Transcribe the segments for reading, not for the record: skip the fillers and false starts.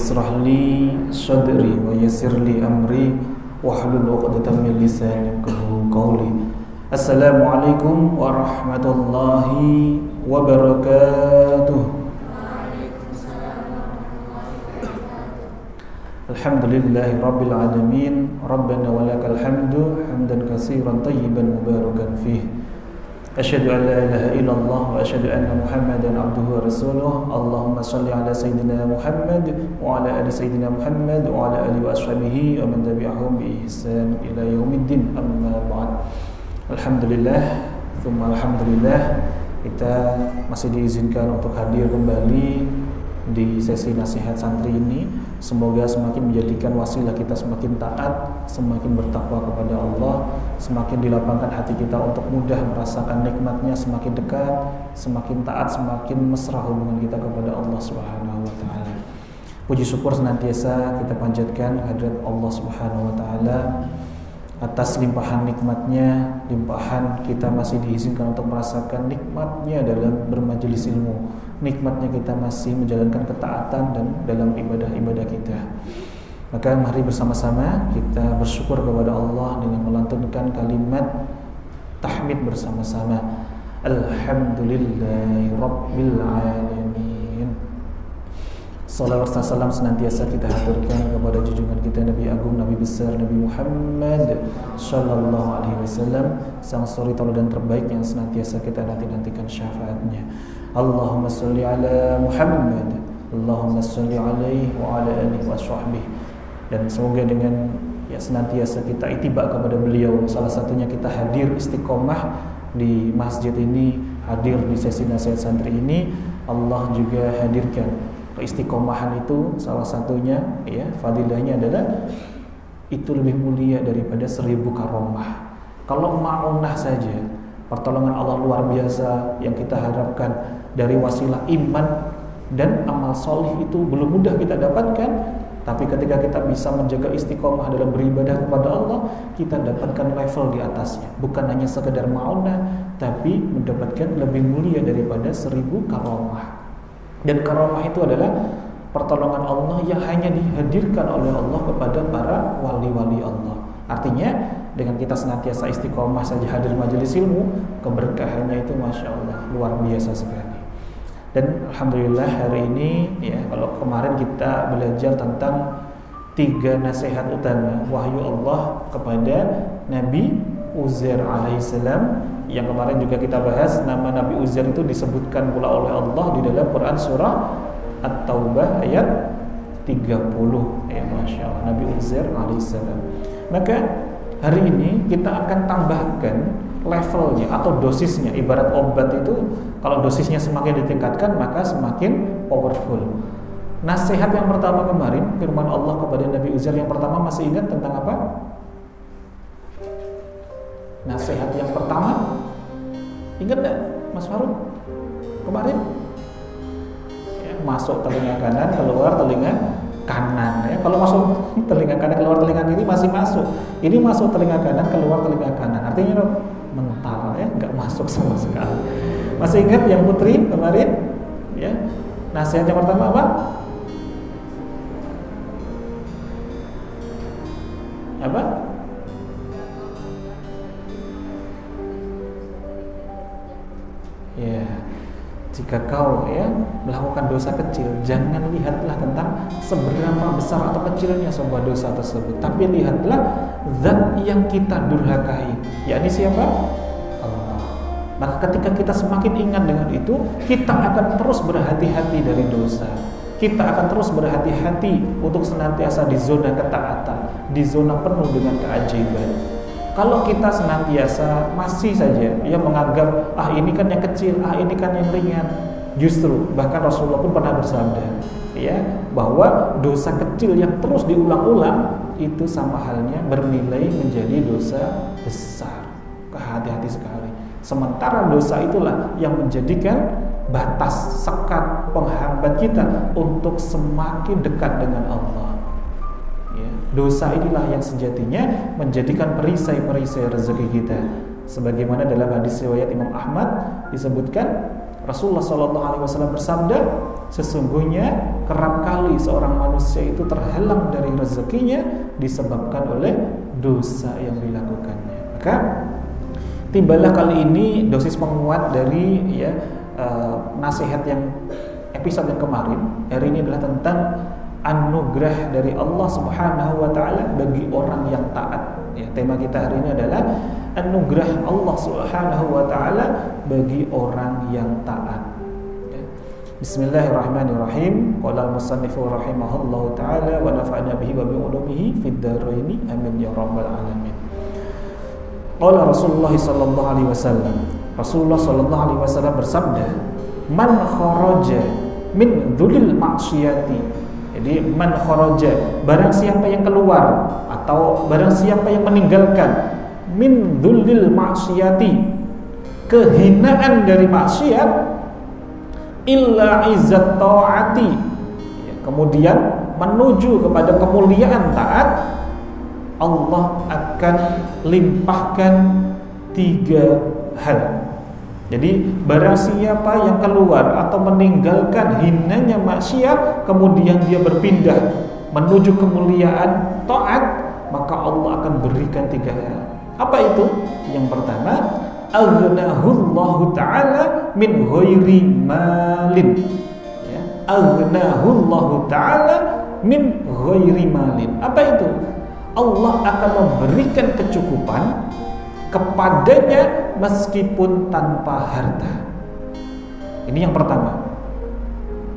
ishrah li sadri wa yassir li amri wahlul 'uqdatam min lisani yafqahu qawli. Assalamualaikum warahmatullahi wabarakatuh. Alhamdulillahi rabbil alamin. Rabbana walakal hamdu hamdan katsiran tayyiban mubarakan fih. Asyhadu an la ilaha illallah wa asyhadu anna Muhammadan abduhu wa rasuluh. Allahumma shalli ala sayyidina Muhammad wa ala ali sayyidina Muhammad wa ala alihi wa ashabihi wa man tabi'ahum bi ihsan ila yaumiddin. Amma ba'd. Alhamdulillah, tsumma alhamdulillah, kita masih diizinkan untuk hadir kembali di sesi nasihat santri ini. Semoga semakin menjadikan wasilah kita semakin taat, semakin bertakwa kepada Allah, semakin dilapangkan hati kita untuk mudah merasakan nikmatnya, semakin dekat, semakin taat, semakin mesra hubungan kita kepada Allah Subhanahu wa taala. Puji syukur senantiasa kita panjatkan hadirat Allah Subhanahu wa taala atas limpahan nikmatnya, limpahan kita masih diizinkan untuk merasakan nikmatnya dalam bermajelis ilmu, nikmatnya kita masih menjalankan ketaatan dan dalam ibadah-ibadah kita. Maka mari bersama-sama kita bersyukur kepada Allah dengan melantunkan kalimat tahmid bersama-sama. Alhamdulillahi rabbil alamin. Salawat dan salam senantiasa kita haturkan kepada junjungan kita Nabi Agung, Nabi besar Nabi Muhammad sallallahu alaihi wasallam, sang suri tauladan terbaik yang senantiasa kita nanti-nantikan syafaatnya. Allahumma shalli ala Muhammad, Allahumma shalli alaihi wa ala alihi wa sahbihi. Dan semoga dengan senantiasa kita ittiba kepada beliau, salah satunya kita hadir istiqomah di masjid ini, hadir di sesi nasihat santri ini, Allah juga hadirkan keistiqomahan itu. Salah satunya fadilahnya adalah itu lebih mulia daripada 1000 karomah. Kalau ma'unah saja, pertolongan Allah luar biasa yang kita harapkan dari wasilah iman dan amal solih itu belum mudah kita dapatkan. Tapi ketika kita bisa menjaga istiqomah dalam beribadah kepada Allah, kita dapatkan level di atasnya. Bukan hanya sekedar ma'unah, tapi mendapatkan lebih mulia daripada 1000 karomah. Dan karomah itu adalah pertolongan Allah yang hanya dihadirkan oleh Allah kepada para wali-wali Allah. Artinya dengan kita senantiasa istiqomah saja hadir majelis ilmu, keberkahannya itu Masya Allah luar biasa sekali. Dan Alhamdulillah hari ini kalau kemarin kita belajar tentang 3 nasihat utama wahyu Allah kepada Nabi Uzair alaihissalam. Yang kemarin juga kita bahas, nama Nabi Uzair itu disebutkan pula oleh Allah di dalam Quran surah At-Taubah ayat 30. Masya Allah, Nabi Uzair alaihissalam. Maka hari ini kita akan tambahkan levelnya atau dosisnya. Ibarat obat itu, kalau dosisnya semakin ditingkatkan maka semakin powerful. Nasihat yang pertama kemarin, firman Allah kepada Nabi Uzair yang pertama, masih ingat tentang apa? Nasihat yang pertama, ingat gak Mas Faruk? Kemarin masuk telinga kanan, keluar telinga kanan. Kalau masuk telinga kanan, keluar telinga kiri masih masuk. Ini masuk telinga kanan, keluar telinga kanan. Artinya mental, nggak masuk sama sekali. Masih ingat yang Putri kemarin? Nasihat yang pertama apa? Apa? Jika kau melakukan dosa kecil, jangan lihatlah tentang seberapa besar atau kecilnya sebuah dosa tersebut, tapi lihatlah zat yang kita durhakai, yakni siapa? Allah. Maka ketika kita semakin ingat dengan itu, kita akan terus berhati-hati dari dosa. Kita akan terus berhati-hati untuk senantiasa di zona ketaatan, di zona penuh dengan keajaiban. Kalau kita senantiasa masih saja menganggap ini kan yang kecil, ini kan yang ringan, justru bahkan Rasulullah pun pernah bersabda bahwa dosa kecil yang terus diulang-ulang itu sama halnya bernilai menjadi dosa besar. Hati-hati sekali. Sementara dosa itulah yang menjadikan batas, sekat, penghambat kita untuk semakin dekat dengan Allah. Dosa inilah yang sejatinya menjadikan perisai-perisai rezeki kita. Sebagaimana dalam hadis riwayat Imam Ahmad disebutkan, Rasulullah SAW bersabda, sesungguhnya kerap kali seorang manusia itu terhalang dari rezekinya disebabkan oleh dosa yang dilakukannya. Maka tibalah kali ini dosis penguat dari nasihat yang episode yang kemarin. Hari ini adalah tentang anugerah dari Allah Subhanahu wa taala bagi orang yang taat. Ya, tema kita hari ini adalah anugerah Allah Subhanahu wa taala bagi orang yang taat. Ya. Bismillahirrahmanirrahim. Qala al-musannifu rahimahullahu taala wa nafa'ana bihi wa bi ulumihi fid dharain amin ya rabbal alamin. Qala Rasulullah sallallahu alaihi wasallam. Rasulullah sallallahu alaihi wasallam bersabda, "Man kharaja min dzulil ma'siyati." Jadi man kharaja, barang siapa yang keluar atau barang siapa yang meninggalkan min dzulil ma'siyati, kehinaan dari maksiat, illa izzat ta'ati, kemudian menuju kepada kemuliaan taat, Allah akan limpahkan 3 hal. Jadi barang siapa yang keluar atau meninggalkan hinanya maksiat, kemudian dia berpindah menuju kemuliaan taat, maka Allah akan berikan 3 hal. Apa itu? Yang pertama, aghnahullahu ta'ala min ghairi malin. Ya, aghnahullahu ta'ala min ghairi malin. Apa itu? Allah akan memberikan kecukupan kepadanya meskipun tanpa harta. Ini yang pertama.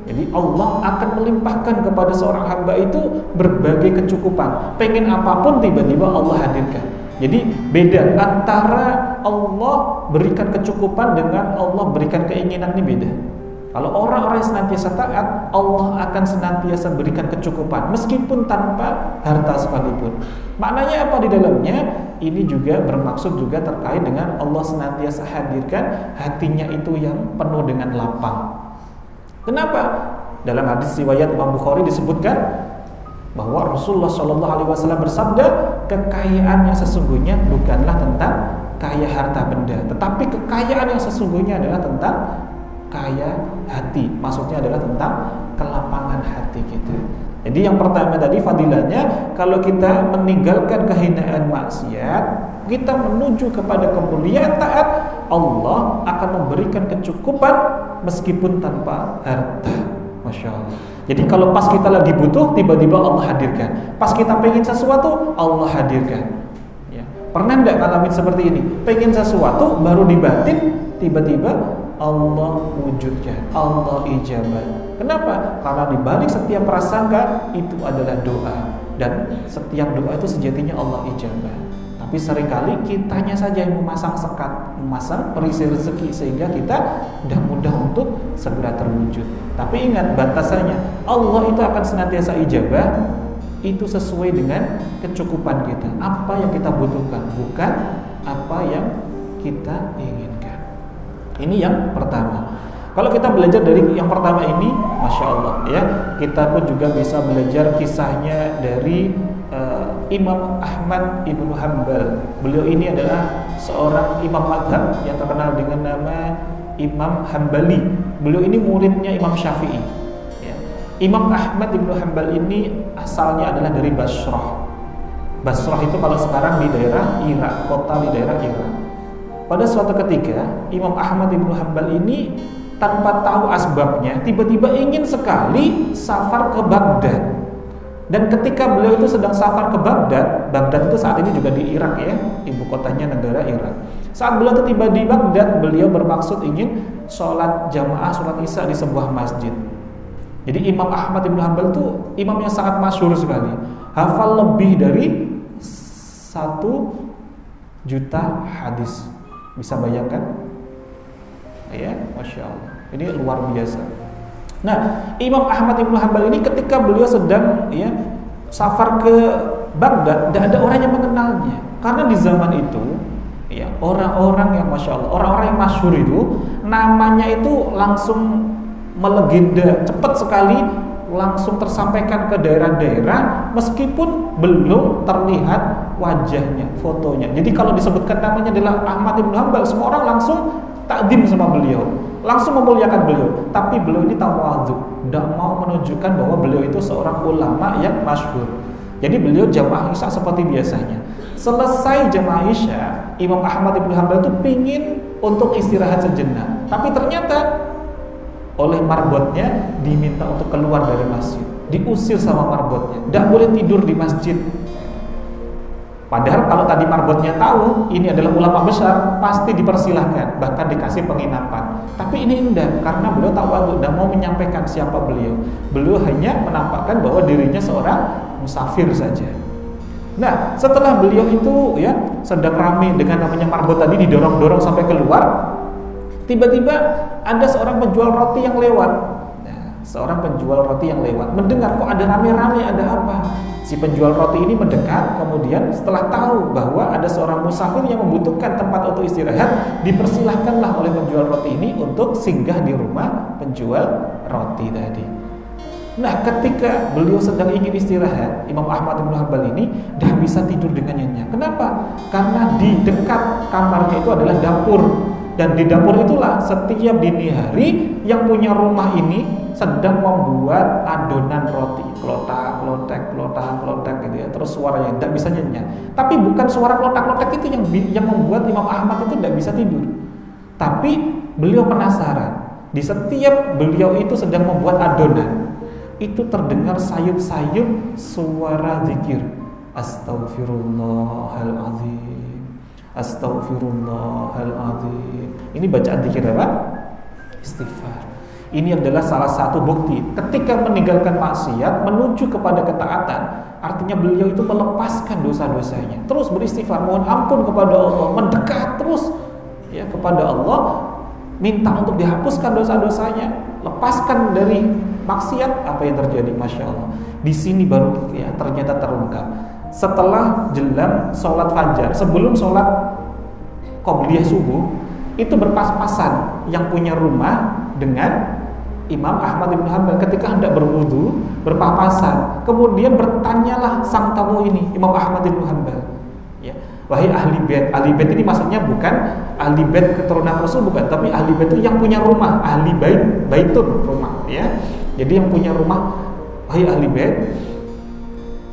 Jadi Allah akan melimpahkan kepada seorang hamba itu berbagai kecukupan. Pengen apapun tiba-tiba Allah hadirkan. Jadi beda antara Allah berikan kecukupan dengan Allah berikan keinginan, ini beda. Kalau orang-orang yang senantiasa taat, Allah akan senantiasa berikan kecukupan meskipun tanpa harta sekalipun. Maknanya apa di dalamnya? Ini juga bermaksud juga terkait dengan Allah senantiasa hadirkan hatinya itu yang penuh dengan lapang. Kenapa? Dalam hadis riwayat Imam Bukhari disebutkan bahwa Rasulullah SAW bersabda, kekayaan yang sesungguhnya bukanlah tentang kaya harta benda, tetapi kekayaan yang sesungguhnya adalah tentang kaya hati. Maksudnya adalah tentang kelapangan hati kita. Jadi yang pertama tadi fadilahnya, kalau kita meninggalkan kehinaan maksiat, kita menuju kepada kemuliaan taat, Allah akan memberikan kecukupan meskipun tanpa harta. Masya Allah. Jadi kalau pas kita lagi butuh, tiba-tiba Allah hadirkan. Pas kita pengen sesuatu, Allah hadirkan. Ya. Pernah enggak ngalamin seperti ini? Pengen sesuatu, baru dibatin, tiba-tiba Allah wujudkan, Allah ijabah. Kenapa? Karena dibalik setiap prasangka itu adalah doa, dan setiap doa itu sejatinya Allah ijabah. Tapi seringkali kitanya saja yang memasang sekat, memasang perisai rezeki sehingga kita tidak mudah untuk segera terwujud. Tapi ingat batasannya, Allah itu akan senantiasa ijabah itu sesuai dengan kecukupan kita. Apa yang kita butuhkan, bukan apa yang kita inginkan. Ini yang pertama. Kalau kita belajar dari yang pertama ini, Masya Allah ya, kita pun juga bisa belajar kisahnya dari Imam Ahmad Ibnu Hanbal. Beliau ini adalah seorang imam mazhab yang terkenal dengan nama Imam Hambali. Beliau ini muridnya Imam Syafi'i ya. Imam Ahmad Ibnu Hanbal ini asalnya adalah dari Basrah. Basrah itu kalau sekarang di daerah Irak, kota di daerah Irak. Pada suatu ketika Imam Ahmad Ibnu Hanbal ini tanpa tahu asbabnya tiba-tiba ingin sekali safar ke Baghdad. Dan ketika beliau itu sedang safar ke Baghdad, Baghdad itu saat ini juga di Irak ya, ibu kotanya negara Irak. Saat beliau itu tiba di Baghdad, beliau bermaksud ingin sholat jamaah, sholat isya di sebuah masjid. Jadi Imam Ahmad Ibnu Hanbal itu imam yang sangat masyhur sekali, hafal lebih dari 1 juta hadis. Bisa bayangkan? Ya, Masya Allah. Ini luar biasa. Nah, Imam Ahmad Ibnu Hanbal ini ketika beliau sedang ya safar ke Baghdad, tidak ada orang yang mengenalnya. Karena di zaman itu ya orang-orang yang Masya Allah, orang-orang yang masyhur itu namanya itu langsung melegenda, cepat sekali langsung tersampaikan ke daerah-daerah meskipun belum terlihat wajahnya, fotonya. Jadi kalau disebutkan namanya adalah Ahmad Ibnu Hanbal, semua orang langsung takdim sama beliau. langsung memuliakan beliau. Tapi beliau ini tawadhu, tidak mau menunjukkan bahwa beliau itu seorang ulama yang masyhur. Jadi beliau jamaah Isya seperti biasanya. Selesai jamaah Isya, Imam Ahmad bin Hanbal itu pingin untuk istirahat sejenak. Tapi ternyata oleh marbotnya diminta untuk keluar dari masjid, diusir sama marbotnya, tidak boleh tidur di masjid. Padahal kalau tadi marbotnya tahu ini adalah ulama besar, pasti dipersilahkan, bahkan dikasih penginapan. Tapi ini enggak, karena beliau tahu tidak mau menyampaikan siapa beliau. Beliau hanya menampakkan bahwa dirinya seorang musafir saja. Nah, setelah beliau itu ya sedang ramai dengan namanya marbot tadi, didorong-dorong sampai keluar, tiba-tiba ada seorang penjual roti yang lewat. Nah, seorang penjual roti yang lewat mendengar kok ada rame-rame, ada apa? Si penjual roti ini mendekat, kemudian setelah tahu bahwa ada seorang musafir yang membutuhkan tempat untuk istirahat, dipersilahkanlah oleh penjual roti ini untuk singgah di rumah penjual roti tadi. Nah, ketika beliau sedang ingin istirahat, Imam Ahmad bin Hanbal ini dah bisa tidur dengan nyenyak. Kenapa? Karena di dekat kamarnya itu adalah dapur. Dan di dapur itulah setiap dini hari yang punya rumah ini sedang membuat adonan roti, klotak, klotek, klotak, klotek gitu ya. Terus suaranya tidak bisa nyenyak. Tapi bukan suara klotak-klotak itu yang membuat Imam Ahmad itu tidak bisa tidur. Tapi beliau penasaran. Di setiap beliau itu sedang membuat adonan, itu terdengar sayup-sayup suara zikir. Astaghfirullahaladzim, astaghfirullahaladzim. Ini bacaan zikir apa? Istighfar. Ini adalah salah satu bukti ketika meninggalkan maksiat menuju kepada ketaatan. Artinya beliau itu melepaskan dosa-dosanya, terus beristighfar, mohon ampun kepada Allah, mendekat terus ya kepada Allah, minta untuk dihapuskan dosa-dosanya, lepaskan dari maksiat. Apa yang terjadi? Masya Allah. Di sini baru ya ternyata terungkap. Setelah jelang sholat fajar, sebelum sholat qobliyah subuh, itu berpas-pasan yang punya rumah dengan Imam Ahmad bin Hanbal ketika hendak berwudu, berpapasan. Kemudian bertanyalah sang tamu ini, Imam Ahmad bin Hanbal, ya, wahai ahli bait. Ahli bait ini maksudnya bukan ahli bait keturunan Rasul, bukan, tapi ahli bait itu yang punya rumah, ahli bait, baitun rumah, ya. Jadi yang punya rumah, wahai ahli bait,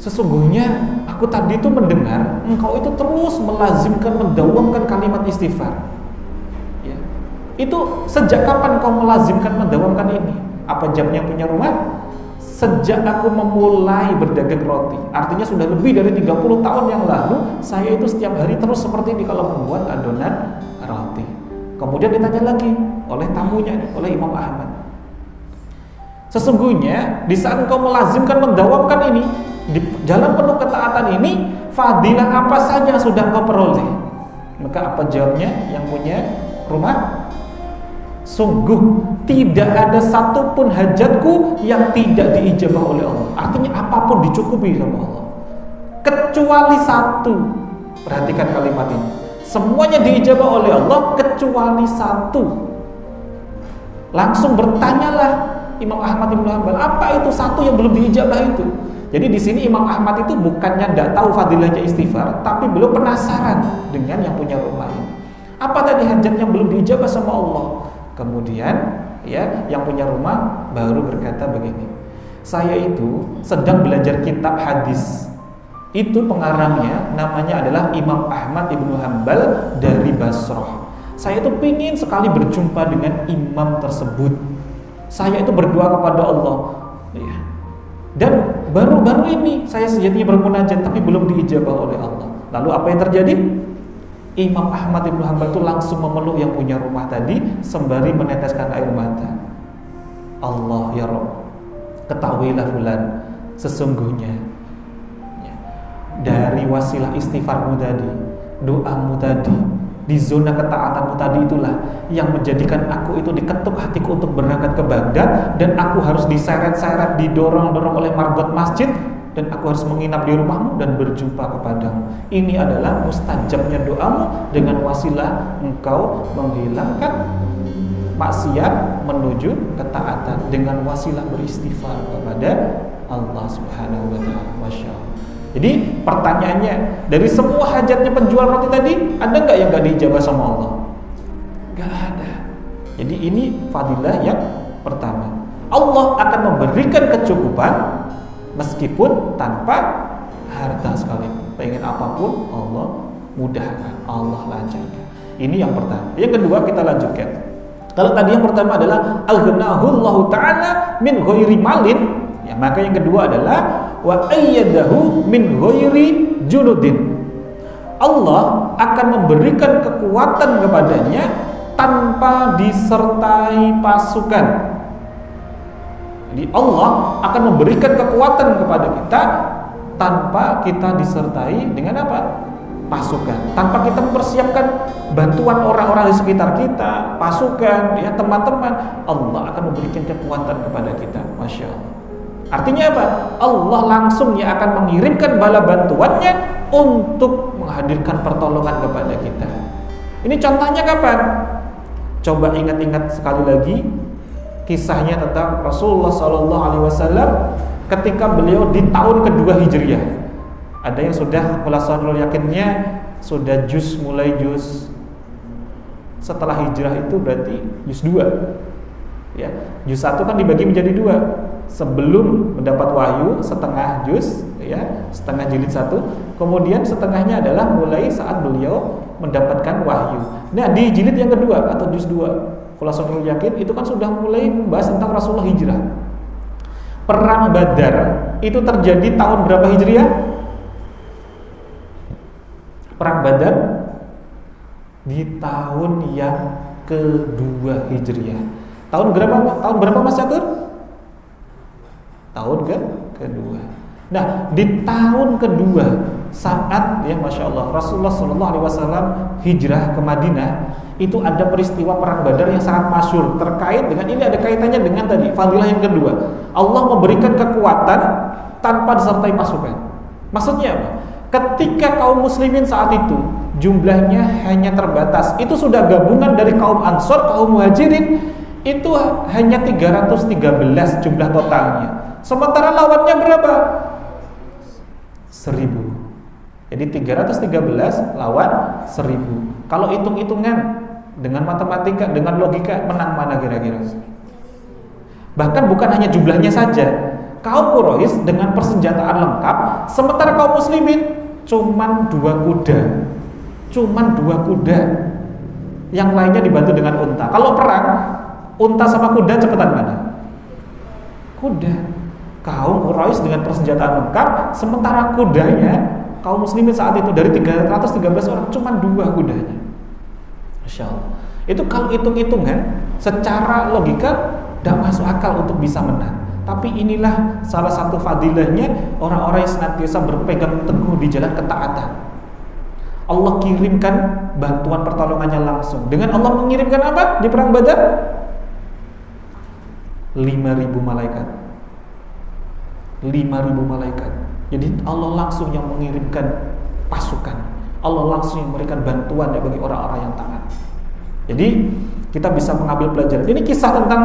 sesungguhnya aku tadi itu mendengar engkau itu terus melazimkan, mendawamkan kalimat istighfar. Ya. Itu sejak kapan kau melazimkan, mendawamkan ini? Apa jawabnya punya rumah? Sejak aku memulai berdagang roti. Artinya sudah lebih dari 30 tahun yang lalu, saya itu setiap hari terus seperti ini kalau membuat adonan roti. Kemudian ditanya lagi oleh tamunya, oleh Imam Ahmad, sesungguhnya di saat engkau melazimkan, mendawamkan ini, di jalan penuh ketaatan ini, fadilah apa saja sudah kau peroleh? Maka apa jawabnya yang punya rumah? Sungguh tidak ada satupun hajatku yang tidak diijabah oleh Allah. Artinya apapun dicukupi sama Allah, kecuali satu. Perhatikan kalimat ini, semuanya diijabah oleh Allah kecuali satu. Langsung bertanyalah Imam Ahmad bin Hanbal, apa itu satu yang belum diijabah itu? Jadi di sini Imam Ahmad itu bukannya tidak tahu fadilahnya istighfar, tapi belum penasaran dengan yang punya rumah ini. Apa tadi hajat yang belum diijabah sama Allah? Kemudian ya yang punya rumah baru berkata begini, saya itu sedang belajar kitab hadis. Itu pengarangnya namanya adalah Imam Ahmad bin Hanbal dari Basrah. Saya itu pingin sekali berjumpa dengan imam tersebut. Saya itu berdoa kepada Allah, ya. Dan baru-baru ini saya sejatinya bermunajat, tapi belum diijabah oleh Allah. Lalu apa yang terjadi? Imam Ahmad bin Hanbal itu langsung memeluk yang punya rumah tadi sembari meneteskan air mata. Allah ya Rabb, ketahuilah fulan, sesungguhnya ya, dari wasilah istighfarmu tadi, doamu tadi, di zona ketaatanmu tadi, itulah yang menjadikan aku itu diketuk hatiku untuk berangkat ke Baghdad, dan aku harus diseret-seret, didorong-dorong oleh marbot masjid, dan aku harus menginap di rumahmu dan berjumpa kepadamu. Ini adalah mustajabnya doamu dengan wasilah engkau menghilangkan maksiat menuju ketaatan dengan wasilah beristighfar kepada Allah Subhanahu wa taala. Masya Allah. Jadi pertanyaannya, dari semua hajatnya penjual roti tadi, ada nggak yang nggak diijabah sama Allah? Nggak ada. Jadi ini fadilah yang pertama. Allah akan memberikan kecukupan meskipun tanpa harta sekalipun. Pengen apapun Allah mudahkan, Allah lancarkan. Ini yang pertama. Yang kedua kita lanjutkan. Kalau tadi yang pertama adalah aghnahullahu ta'ala min ghairi malin, ya, maka yang kedua adalah wa ayyadahu min ghairi junudin. Allah akan memberikan kekuatan kepadanya tanpa disertai pasukan. Jadi Allah akan memberikan kekuatan kepada kita tanpa kita disertai dengan apa? Pasukan. Tanpa kita mempersiapkan bantuan orang-orang di sekitar kita, pasukan, ya teman-teman, Allah akan memberikan kekuatan kepada kita. Masya Allah. Artinya apa? Allah langsung ya akan mengirimkan bala bantuannya untuk menghadirkan pertolongan kepada kita. Ini contohnya kapan? Coba ingat-ingat sekali lagi kisahnya tentang Rasulullah SAW ketika beliau di tahun kedua Hijriah. Ada yang sudah khulasatul yakinnya sudah mulai juz setelah hijrah itu berarti juz 2. Ya, juz 1 kan dibagi menjadi 2. Sebelum mendapat wahyu setengah juz, ya, setengah jilid 1. Kemudian setengahnya adalah mulai saat beliau mendapatkan wahyu. Nah, di jilid yang kedua atau juz 2 khulasatul yakin itu kan sudah mulai membahas tentang Rasulullah hijrah. Perang Badar itu terjadi tahun berapa Hijriah? Perang Badar di tahun yang kedua Hijriah. Tahun berapa Mas Catur? Tahun kedua. Nah, di tahun kedua saat ya Masya Allah Rasulullah SAW hijrah ke Madinah, itu ada peristiwa perang Badar yang sangat masyhur terkait dengan ini, ada kaitannya dengan tadi fadilah yang kedua. Allah memberikan kekuatan tanpa disertai pasukan. Maksudnya apa? Ketika kaum muslimin saat itu jumlahnya hanya terbatas, itu sudah gabungan dari kaum Ansor, kaum Muhajirin, itu hanya 313 jumlah totalnya. Sementara lawannya berapa? 1000. Jadi 313 lawan 1000. Kalau hitung-hitungan dengan matematika, dengan logika, menang mana kira-kira? Bahkan bukan hanya jumlahnya saja. Kaum Quraisy dengan persenjataan lengkap, sementara kaum muslimin cuman 2 kuda. Cuman 2 kuda. Yang lainnya dibantu dengan unta. Kalau perang, unta sama kuda cepetan mana? Kuda. Kaum Quraisy dengan persenjataan lengkap, sementara kudanya kaum muslimin saat itu dari 313 orang cuma 2 kudanya. Masya Allah. Itu kalau hitung-hitungan secara logika tidak masuk akal untuk bisa menang. Tapi inilah salah satu fadilahnya orang-orang yang senantiasa berpegang teguh di jalan ketaatan. Allah kirimkan bantuan pertolongannya langsung. Dengan Allah mengirimkan apa di perang Badar? 5.000 malaikat. 5.000 malaikat. Jadi Allah langsung yang mengirimkan pasukan. Allah langsung yang memberikan bantuan bagi orang-orang yang taat. Jadi kita bisa mengambil pelajaran. Ini kisah tentang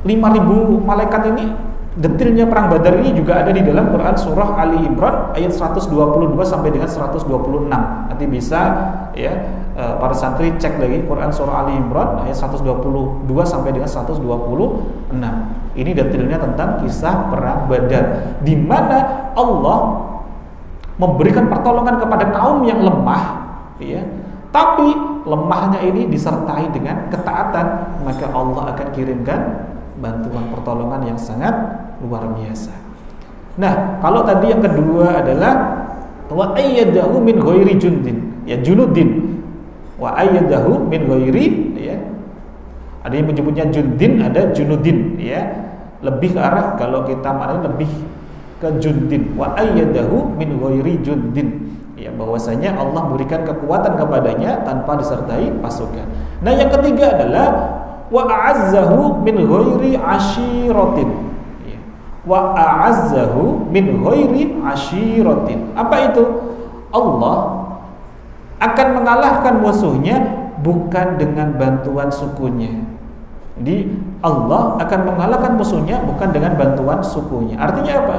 5.000 malaikat ini, detailnya perang Badar ini juga ada di dalam Quran surah Ali Imran ayat 122 sampai dengan 126. Nanti bisa ya para santri cek lagi Quran surah Ali Imran ayat 122 sampai dengan 126. Ini detailnya tentang kisah perang Badar, di mana Allah memberikan pertolongan kepada kaum yang lemah, ya. Tapi lemahnya ini disertai dengan ketaatan, maka Allah akan kirimkan bantuan pertolongan yang sangat luar biasa. Nah, kalau tadi yang kedua adalah wa ayyadahu min ghairi jundin, ya junudin. Wa ayyadahu min ghairi, ya. Ada yang menyebutnya jundin, ada junudin, ya. Lebih ke arah kalau kita maknanya lebih ke jundin. Wa ayyadahu min ghairi jundin. Ya, bahwasanya Allah memberikan kekuatan kepadanya tanpa disertai pasukan. Nah, yang ketiga adalah wa a'azzahu min ghairi ashiratin. Ya. Wa a'azzahu min ghairi ashiratin. Apa itu? Allah akan mengalahkan musuhnya bukan dengan bantuan sukunya. Jadi Allah akan mengalahkan musuhnya bukan dengan bantuan sukunya. Artinya apa?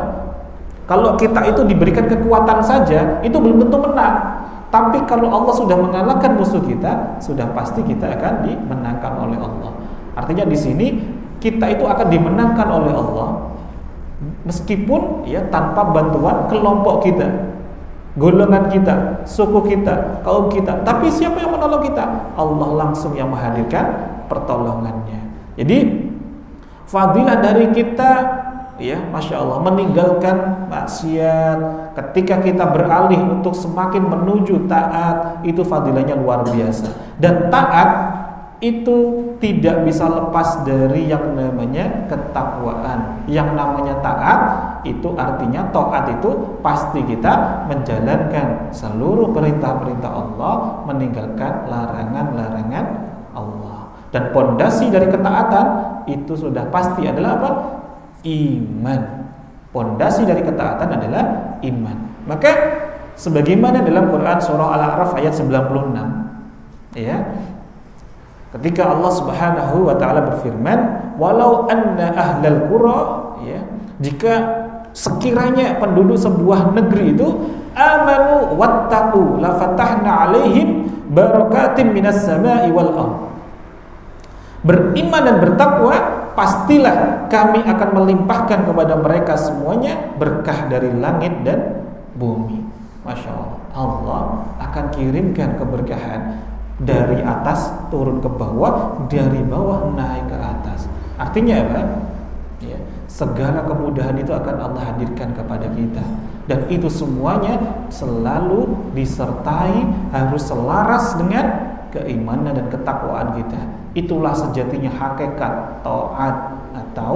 Kalau kita itu diberikan kekuatan saja, itu belum tentu menang. Tapi kalau Allah sudah mengalahkan musuh kita, sudah pasti kita akan dimenangkan oleh Allah. Artinya di sini kita itu akan dimenangkan oleh Allah meskipun ya tanpa bantuan kelompok kita, golongan kita, suku kita, kaum kita. Tapi siapa yang menolong kita? Allah langsung yang menghadirkan pertolongannya. Jadi fadilah dari kita, ya, Masya Allah, meninggalkan maksiat ketika kita beralih untuk semakin menuju taat, itu fadilahnya luar biasa. Dan taat itu tidak bisa lepas dari yang namanya ketakwaan. Yang namanya taat itu artinya, taat itu pasti kita menjalankan seluruh perintah-perintah Allah, meninggalkan larangan-larangan Allah. Dan pondasi dari ketaatan itu sudah pasti adalah apa? Iman. Pondasi dari ketaatan adalah iman. Maka sebagaimana dalam Quran surah Al-A'raf ayat 96, ya, ketika Allah Subhanahu wa taala berfirman, walau anna ahlal qura, ya, jika sekiranya penduduk sebuah negeri itu amanu wattaqu la fatahna alaihim barakatim minas sama'i wal ardh, beriman dan bertakwa, pastilah kami akan melimpahkan kepada mereka semuanya berkah dari langit dan bumi. Masya Allah, Allah akan kirimkan keberkahan dari atas turun ke bawah, dari bawah naik ke atas. Artinya apa? Ya, segala kemudahan itu akan Allah hadirkan kepada kita. Dan itu semuanya selalu disertai, harus selaras dengan keimanan dan ketakwaan kita. Itulah sejatinya hakikat taat atau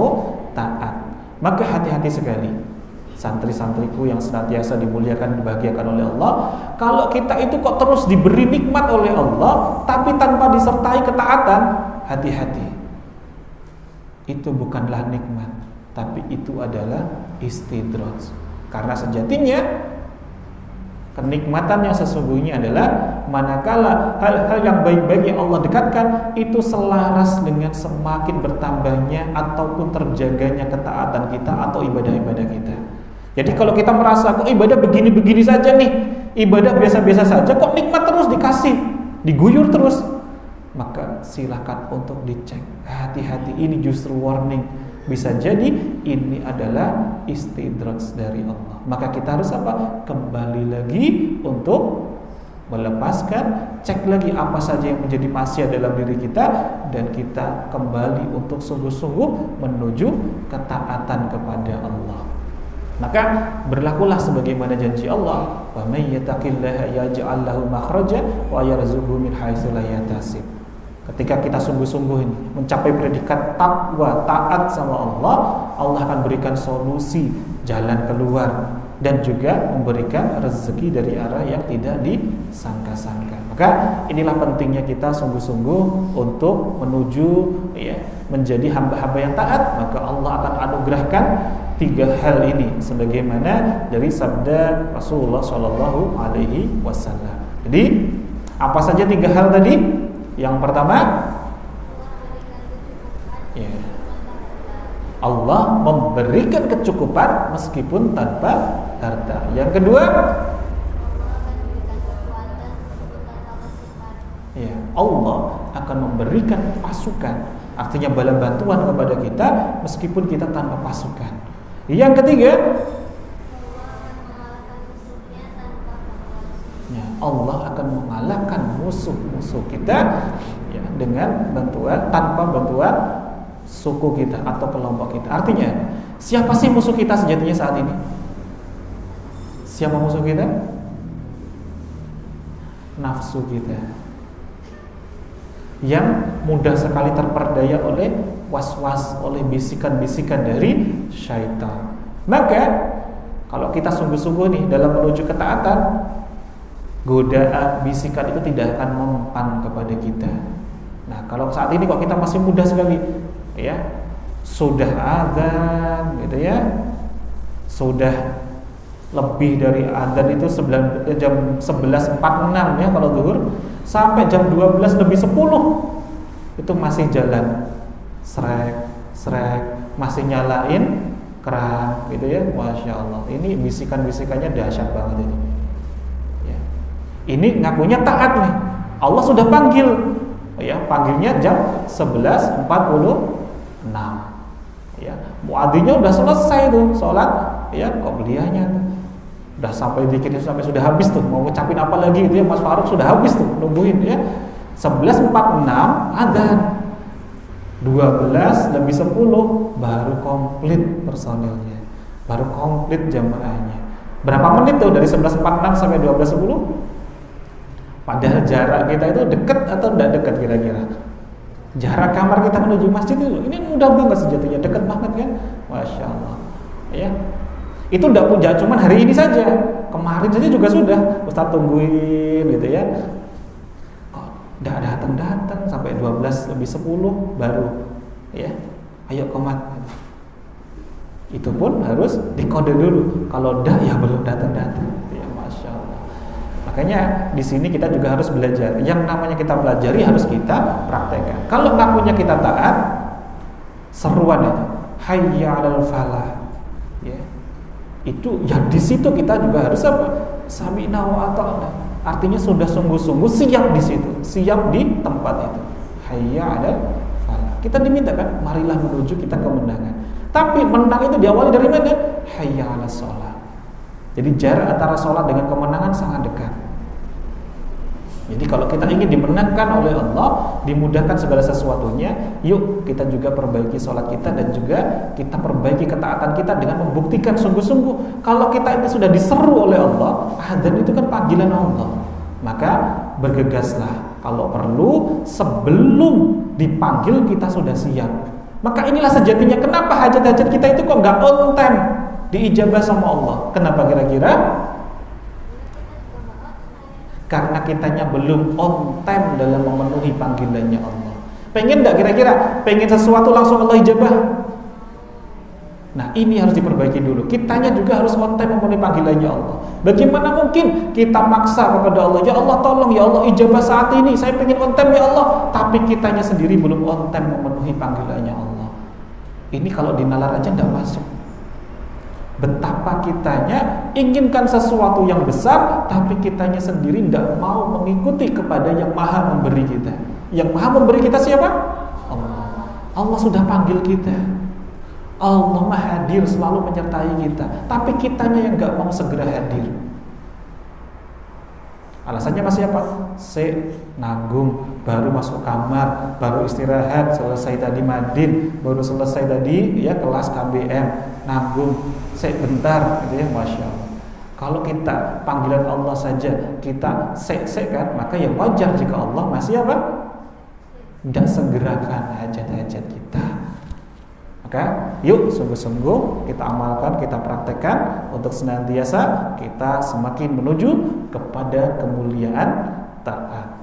taat. Maka hati-hati sekali, santri-santriku yang senantiasa dimuliakan, dibahagiakan oleh Allah. Kalau kita itu kok terus diberi nikmat oleh Allah tapi tanpa disertai ketaatan, hati-hati. Itu bukanlah nikmat, tapi itu adalah istidraj. Karena sejatinya kenikmatan yang sesungguhnya adalah manakala hal-hal yang baik-baik yang Allah dekatkan itu selaras dengan semakin bertambahnya ataupun terjaganya ketaatan kita atau ibadah-ibadah kita. Jadi kalau kita merasa kok ibadah begini-begini saja nih, ibadah biasa-biasa saja, kok nikmat terus dikasih, diguyur terus, maka silakan untuk dicek. Hati-hati, ini justru warning. Bisa jadi ini adalah istidraj dari Allah. Maka kita harus apa? Kembali lagi untuk melepaskan, cek lagi apa saja yang menjadi maksiat dalam diri kita, dan kita kembali untuk sungguh-sungguh menuju ketaatan kepada Allah. Maka berlakulah sebagaimana janji Allah, wa may yattaqillaha yaj'al lahu makhraja wa yarzuqhu min haitsu la yahtasib. Ketika kita sungguh-sungguh ini mencapai predikat takwa, taat sama Allah, Allah akan berikan solusi, jalan keluar, dan juga memberikan rezeki dari arah yang tidak disangka-sangka. Maka inilah pentingnya kita sungguh-sungguh untuk menuju, ya, menjadi hamba-hamba yang taat. Maka Allah akan anugerahkan 3 hal ini sebagaimana dari sabda Rasulullah Shallallahu Alaihi Wasallam. Jadi apa saja 3 hal tadi? Yang pertama, ya, Allah memberikan kecukupan meskipun tanpa harta. Yang kedua, ya, Allah akan memberikan pasukan, artinya bala bantuan kepada kita meskipun kita tanpa pasukan. Yang ketiga, ya, Allah akan mengalahkan musuh-musuh kita, ya, dengan bantuan, tanpa bantuan suku kita atau kelompok kita. Artinya, siapa sih musuh kita sejatinya saat ini? Siapa musuh kita? Nafsu kita, yang mudah sekali terperdaya oleh was-was, oleh bisikan-bisikan dari syaitan. Maka kalau kita sungguh-sungguh nih dalam menuju ketaatan, godaan, bisikan itu tidak akan mempan kepada kita. Nah, kalau saat ini kok kita masih mudah sekali, ya, sudah adzan gitu ya, sudah lebih dari adzan itu jam 11.46 ya kalau zuhur, sampai jam 12 lebih 10 itu masih jalan srek, masih nyalain keran gitu ya. Masya Allah, ini bisikan-bisikannya dahsyat banget ini, ya. Ini ngakunya taat nih. Allah sudah panggil, ya, panggilnya jam 11.46. Ya, muadzinnya udah selesai tuh sholat, ya, qobliyahnya tuh. Udah sampai zikirnya sampai sudah habis tuh, mau ngucapin apa lagi itu ya, Mas Faruk sudah habis tuh nungguin ya. 11.46 adzan. 12:10 baru komplit personilnya. Baru komplit jamaahnya. Berapa menit tuh dari 11.46 sampai 12:10? Padahal jarak kita itu dekat atau tidak dekat kira-kira? Jarak kamar kita menuju masjid itu ini mudah banget sejatinya, dekat banget kan? Masya Allah. Ya, itu tidak pun cuman hari ini saja, kemarin saja juga sudah Ustaz tungguin gitu ya. Kok tidak datang sampai 12:10 baru ya, ayo komat. Itu pun harus dikode dulu. Kalau dah ya belum datang ya, Masya Allah. Makanya di sini kita juga harus belajar. Yang namanya kita pelajari harus kita praktekkan. Kalau ngakunya kita taat, seruan itu hayya 'alal falah ya. Itu ya di situ kita juga harus apa? Sami'na wa ata'na. Artinya sudah sungguh-sungguh siap di situ, siap di tempat itu. Hayya 'alal falah. Kita diminta kan, marilah menuju kita kemenangan. Tapi menang itu diawali dari mana? Hayya 'alas shalah. Jadi jarak antara sholat dengan kemenangan sangat dekat. Jadi kalau kita ingin dimenangkan oleh Allah, dimudahkan segala sesuatunya, yuk kita juga perbaiki sholat kita dan juga kita perbaiki ketaatan kita dengan membuktikan sungguh-sungguh. Kalau kita itu sudah diseru oleh Allah, adzan itu kan panggilan Allah. Maka bergegaslah. Kalau perlu sebelum dipanggil kita sudah siap. Maka inilah sejatinya kenapa hajat-hajat kita itu kok nggak on time diijabah sama Allah. Kenapa kira-kira? Karena kitanya belum on time dalam memenuhi panggilannya Allah. Pengen gak kira-kira? Pengen sesuatu langsung Allah ijabah? Nah ini harus diperbaiki dulu. Kitanya juga harus on time memenuhi panggilannya Allah. Bagaimana mungkin kita maksa kepada Allah, ya Allah tolong, ya Allah ijabah saat ini, saya pengen on time ya Allah, tapi kitanya sendiri belum on time memenuhi panggilannya Allah. Ini kalau dinalar aja tidak masuk. Betapa kitanya inginkan sesuatu yang besar, tapi kitanya sendiri tidak mau mengikuti kepada yang maha memberi kita. Yang maha memberi kita siapa? Allah. Allah sudah panggil kita. Allah maha hadir, selalu menyertai kita. Tapi kitanya yang gak mau segera hadir. Alasannya masih apa? Nanggung, baru masuk kamar, baru istirahat, selesai tadi madin, baru selesai tadi ya kelas KBM, nanggung, bentar gitu ya, Masya Allah. Kalau kita panggilan Allah saja kita kan, maka ya wajar jika Allah masih apa? Tidak segerakan hajat-hajat kita. Maka yuk sungguh-sungguh kita amalkan, kita praktekkan untuk senantiasa kita semakin menuju kepada kemuliaan taat.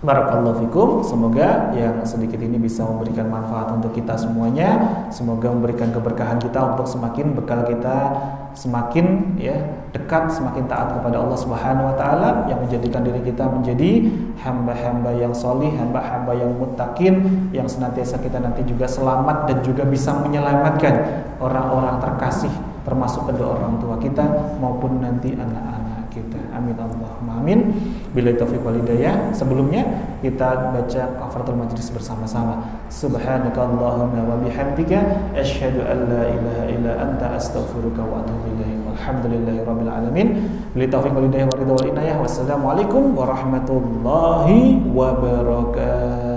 Barakallahu fikum. Semoga yang sedikit ini bisa memberikan manfaat untuk kita semuanya. Semoga memberikan keberkahan kita untuk semakin bekal kita semakin ya dekat, semakin taat kepada Allah Subhanahu wa taala, yang menjadikan diri kita menjadi hamba-hamba yang sholih, hamba-hamba yang muttaqin, yang senantiasa kita nanti juga selamat dan juga bisa menyelamatkan orang-orang terkasih, termasuk kedua orang tua kita maupun nanti anak-anak kita. Amin Allahumma amin. Billahi taufiq wal hidayah. Sebelumnya kita baca kafaratul majlis bersama-sama. Subhanakallahumma wa bihamdika asyhadu an la ilaha illa anta astaghfiruka wa atubu ilaik. Walhamdulillahirabbil alamin. Billahi taufiq wal hidayah wa ridha wal inayah. Wassalamualaikum warahmatullahi wabarakatuh.